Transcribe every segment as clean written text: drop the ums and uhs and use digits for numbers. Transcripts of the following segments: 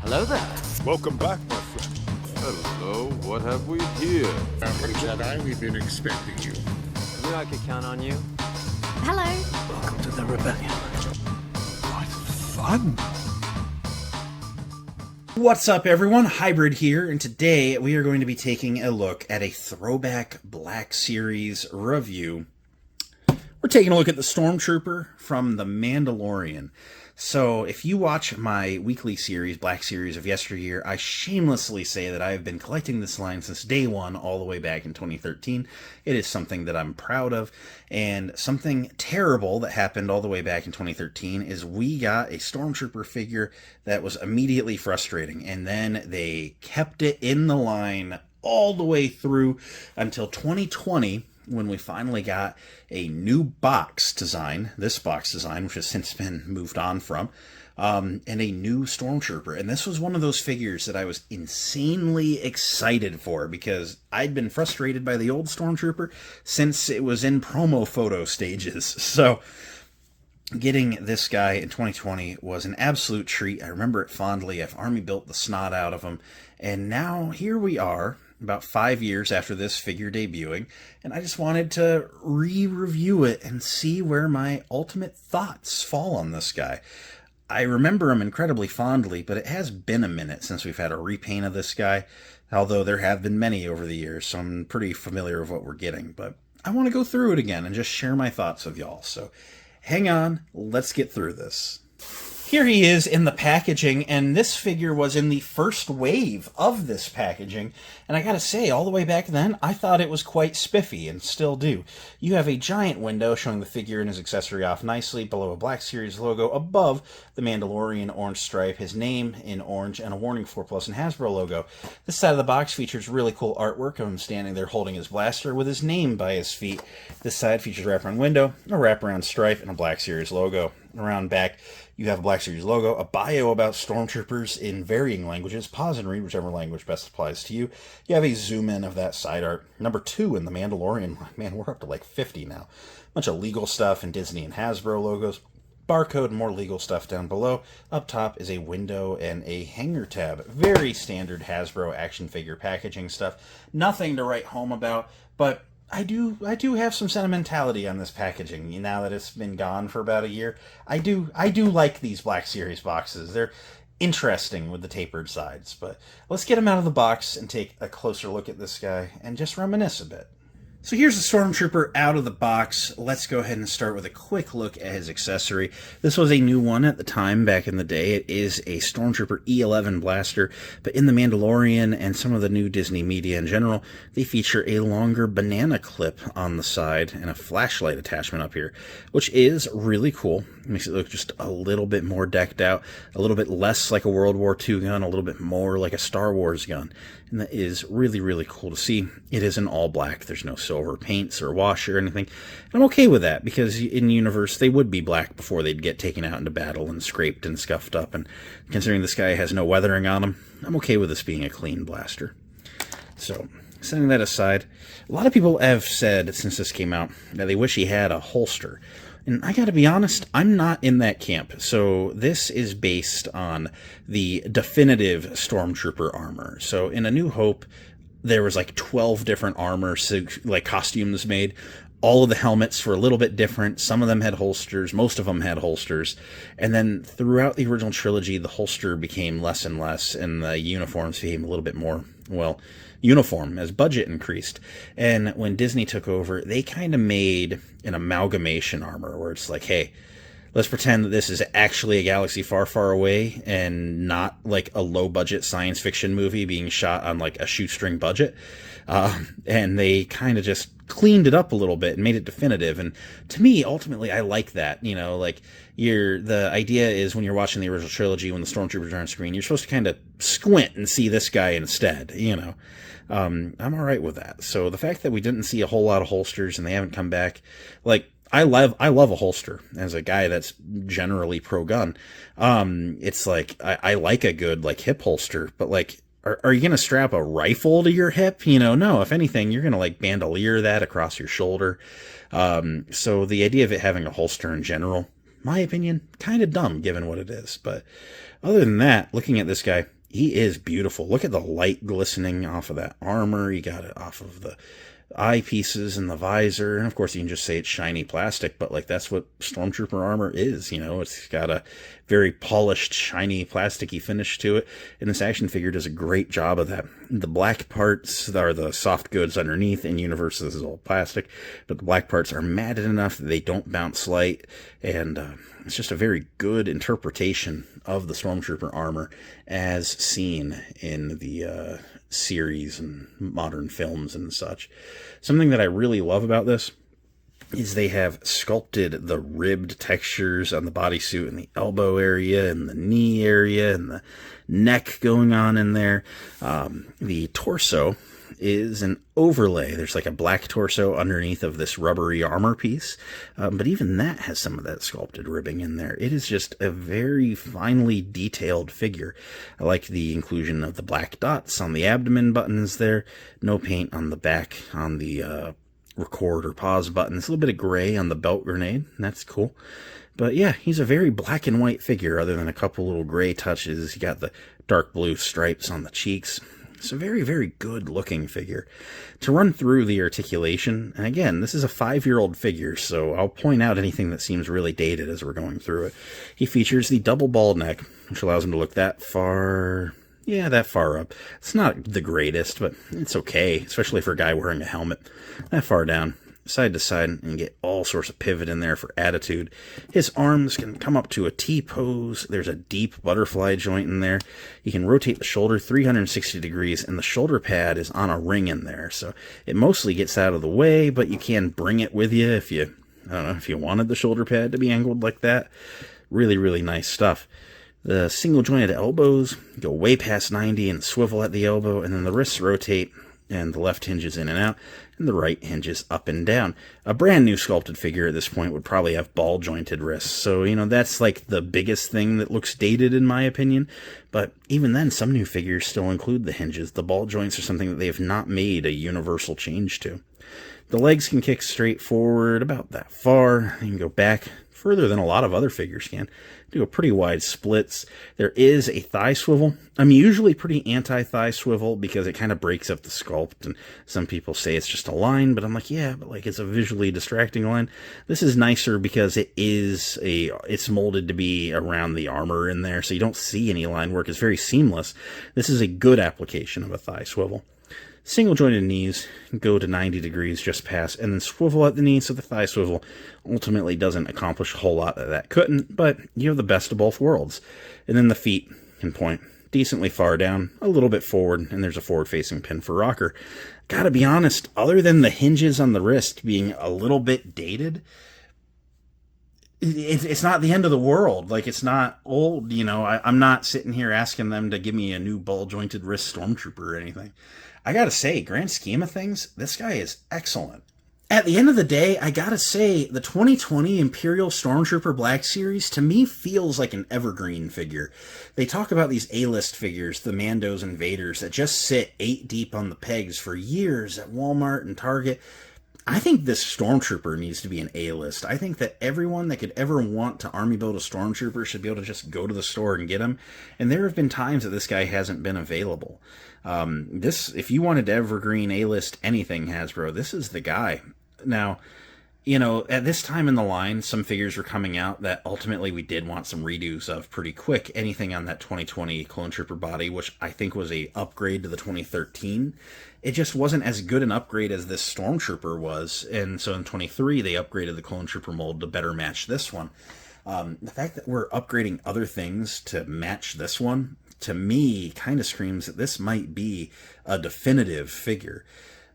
Hello there. Welcome back, my friend. Hello, what have we here? Jedi, we've been expecting you. Knew I could count on you. Hello. Welcome to the rebellion. What fun! What's up, everyone? Hybrid here, and today we are going to be taking a look at a throwback Black Series review. We're taking a look at the Stormtrooper from The Mandalorian. So, if you watch my weekly series, Black Series of yesteryear, I shamelessly say that I have been collecting this line since day one, all the way back in 2013. It is something that I'm proud of, and something terrible that happened all the way back in 2013 is we got a Stormtrooper figure that was immediately frustrating, and then they kept it in the line all the way through until 2020, when we finally got a new box design, this box design, which has since been moved on from, and a new Stormtrooper. And this was one of those figures that I was insanely excited for, because I'd been frustrated by the old Stormtrooper since it was in promo photo stages. So getting this guy in 2020 was an absolute treat. I remember it fondly. I've army built the snot out of him. And now here we are, about 5 years after this figure debuting, and I just wanted to re-review it and see where my ultimate thoughts fall on this guy. I remember him incredibly fondly, but it has been a minute since we've had a repaint of this guy, although there have been many over the years, so I'm pretty familiar with what we're getting. But I want to go through it again and just share my thoughts with y'all. So hang on, let's get through this. Here he is in the packaging, and this figure was in the first wave of this packaging, and I gotta say, all the way back then, I thought it was quite spiffy, and still do. You have a giant window showing the figure and his accessory off nicely, below a Black Series logo, above the Mandalorian orange stripe, his name in orange, and a Warning 4+ and Hasbro logo. This side of the box features really cool artwork of him standing there holding his blaster with his name by his feet. This side features a wraparound window, a wraparound stripe, and a Black Series logo. Around back, you have a Black Series logo, a bio about Stormtroopers in varying languages. Pause and read whichever language best applies to you. You have a zoom in of that side art. Number 2 in the Mandalorian. Man, we're up to like 50 now. Bunch of legal stuff and Disney and Hasbro logos. Barcode and more legal stuff down below. Up top is a window and a hanger tab. Very standard Hasbro action figure packaging stuff. Nothing to write home about, but I do have some sentimentality on this packaging now that it's been gone for about a year. I do like these Black Series boxes. They're interesting with the tapered sides. But let's get them out of the box and take a closer look at this guy and just reminisce a bit. So here's the Stormtrooper out of the box. Let's go ahead and start with a quick look at his accessory. This was a new one at the time, back in the day. It is a Stormtrooper E11 blaster, but in The Mandalorian and some of the new Disney media in general, they feature a longer banana clip on the side and a flashlight attachment up here, which is really cool. It makes it look just a little bit more decked out, a little bit less like a World War II gun, a little bit more like a Star Wars gun. And that is really, really cool to see. It is in all black. There's no silver paints or wash or anything. And I'm okay with that, because in the universe, they would be black before they'd get taken out into battle and scraped and scuffed up. And considering this guy has no weathering on him, I'm okay with this being a clean blaster. So, setting that aside, a lot of people have said since this came out that they wish he had a holster. And I gotta be honest, I'm not in that camp. So this is based on the definitive Stormtrooper armor. So in A New Hope, there was like 12 different armor, like costumes made. All of the helmets were a little bit different. Some of them had holsters. Most of them had holsters. And then throughout the original trilogy, the holster became less and less, and the uniforms became a little bit more, well, uniform as budget increased. And when Disney took over, they kind of made an amalgamation armor where it's like, hey, let's pretend that this is actually a galaxy far, far away and not like a low-budget science fiction movie being shot on like a shoestring budget. And they kind of just cleaned it up a little bit and made it definitive. And to me, ultimately, I like that. You know, like the idea is when you're watching the original trilogy, when the Stormtroopers are on screen, you're supposed to kind of squint and see this guy instead, you know. I'm all right with that. So the fact that we didn't see a whole lot of holsters and they haven't come back, like, I love a holster as a guy that's generally pro-gun. It's like, I like a good, like, hip holster, but, like, are you going to strap a rifle to your hip? You know, no, if anything, you're going to, like, bandolier that across your shoulder. So the idea of it having a holster in general, my opinion, kind of dumb given what it is. But other than that, looking at this guy, he is beautiful. Look at the light glistening off of that armor. You got it off of the eyepieces and the visor. And of course, you can just say it's shiny plastic, but like that's what Stormtrooper armor is. You know, it's got a very polished, shiny, plasticky finish to it. And this action figure does a great job of that. The black parts are the soft goods underneath. In universe, this is all plastic, but the black parts are matted enough that they don't bounce light. And it's just a very good interpretation of the Stormtrooper armor as seen in the series and modern films and such. Something that I really love about this is they have sculpted the ribbed textures on the bodysuit and the elbow area and the knee area and the neck going on in there. The torso is an overlay. There's like a black torso underneath of this rubbery armor piece, but even that has some of that sculpted ribbing in there. It is just a very finely detailed figure. I like the inclusion of the black dots on the abdomen buttons there, no paint on the back on the record or pause buttons, a little bit of gray on the belt grenade, and that's cool. But yeah, he's a very black and white figure other than a couple little gray touches. You got the dark blue stripes on the cheeks. It's a very, very good looking figure. To run through the articulation, and again, this is a 5-year-old figure, so I'll point out anything that seems really dated as we're going through it. He features the double ball neck, which allows him to look that far up. It's not the greatest, but it's okay, especially for a guy wearing a helmet. That far down, side to side, and get all sorts of pivot in there for attitude. His arms can come up to a T-pose. There's a deep butterfly joint in there. You can rotate the shoulder 360 degrees, and the shoulder pad is on a ring in there, so it mostly gets out of the way, but you can bring it with you if you wanted the shoulder pad to be angled like that. Really, really nice stuff. The single jointed elbows go way past 90 and swivel at the elbow, and then the wrists rotate, and the left hinges in and out, and the right hinges up and down. A brand new sculpted figure at this point would probably have ball jointed wrists, so that's like the biggest thing that looks dated in my opinion. But even then, some new figures still include the hinges. The ball joints are something that they have not made a universal change to. The legs can kick straight forward about that far. You can go back further than a lot of other figures can. Do a pretty wide splits. There is a thigh swivel. I'm usually pretty anti-thigh swivel because it kind of breaks up the sculpt, and some people say it's just a line, but I'm like, yeah, but like it's a visually distracting line. This is nicer because it's molded to be around the armor in there, so you don't see any line work. It's very seamless. This is a good application of a thigh swivel. Single jointed knees go to 90 degrees just past, and then swivel at the knees, so the thigh swivel ultimately doesn't accomplish a whole lot that couldn't, but you have the best of both worlds. And then the feet can point decently far down, a little bit forward, and there's a forward-facing pin for rocker. Gotta be honest, other than the hinges on the wrist being a little bit dated, it's not the end of the world. Like, it's not old, I'm not sitting here asking them to give me a new ball-jointed wrist Stormtrooper or anything. I gotta say, grand scheme of things, this guy is excellent. At the end of the day, I gotta say, the 2020 Imperial Stormtrooper Black Series, to me, feels like an evergreen figure. They talk about these A-list figures, the Mandos and Vaders, that just sit 8 deep on the pegs for years at Walmart and Target. I think this Stormtrooper needs to be an A-list. I think that everyone that could ever want to army build a Stormtrooper should be able to just go to the store and get him. And there have been times that this guy hasn't been available. If you wanted to evergreen A-list anything, Hasbro, this is the guy. Now, at this time in the line, some figures were coming out that ultimately we did want some redos of pretty quick. Anything on that 2020 Clone Trooper body, which I think was a upgrade to the 2013. It just wasn't as good an upgrade as this Stormtrooper was. And so in 23, they upgraded the Clone Trooper mold to better match this one. The fact that we're upgrading other things to match this one, to me, kind of screams that this might be a definitive figure.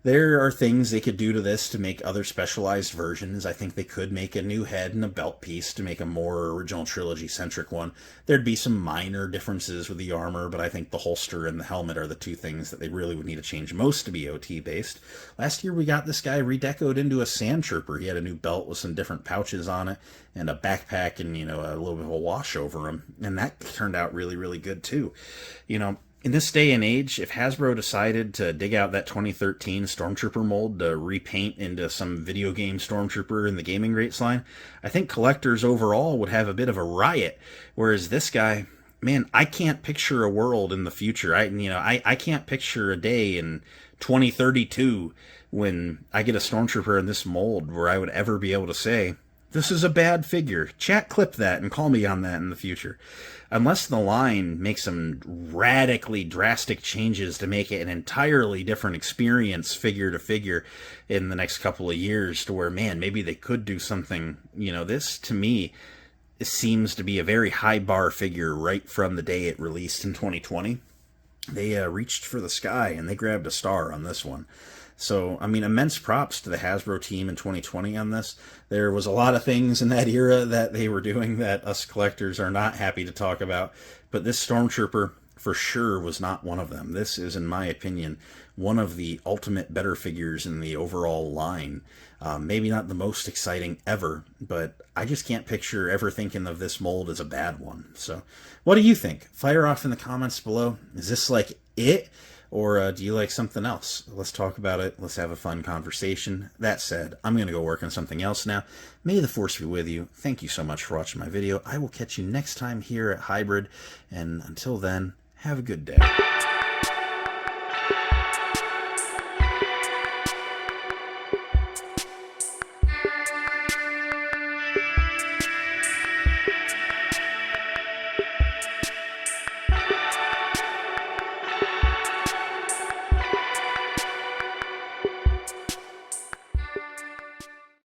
There are things they could do to this to make other specialized versions. I think they could make a new head and a belt piece to make a more original trilogy-centric one. There'd be some minor differences with the armor, but I think the holster and the helmet are the two things that they really would need to change most to be OT-based. Last year we got this guy redecoed into a sand trooper. He had a new belt with some different pouches on it and a backpack and, a little bit of a wash over him. And that turned out really, really good too. in this day and age, if Hasbro decided to dig out that 2013 Stormtrooper mold to repaint into some video game Stormtrooper in the gaming rates line, I think collectors overall would have a bit of a riot. Whereas this guy, man, I can't picture a world in the future. I can't picture a day in 2032 when I get a Stormtrooper in this mold where I would ever be able to say, this is a bad figure. Chat clip that and call me on that in the future. Unless the line makes some radically drastic changes to make it an entirely different experience figure to figure in the next couple of years, to where, man, maybe they could do something. This to me seems to be a very high bar figure right from the day it released in 2020. They reached for the sky and they grabbed a star on this one. So, immense props to the Hasbro team in 2020 on this. There was a lot of things in that era that they were doing that us collectors are not happy to talk about, but this Stormtrooper for sure was not one of them. This is, in my opinion, one of the ultimate better figures in the overall line. Maybe not the most exciting ever, but I just can't picture ever thinking of this mold as a bad one. So, what do you think? Fire off in the comments below. Is this like it? Or do you like something else? Let's talk about it. Let's have a fun conversation. That said, I'm going to go work on something else now. May the Force be with you. Thank you so much for watching my video. I will catch you next time here at Hybrid. And until then, have a good day.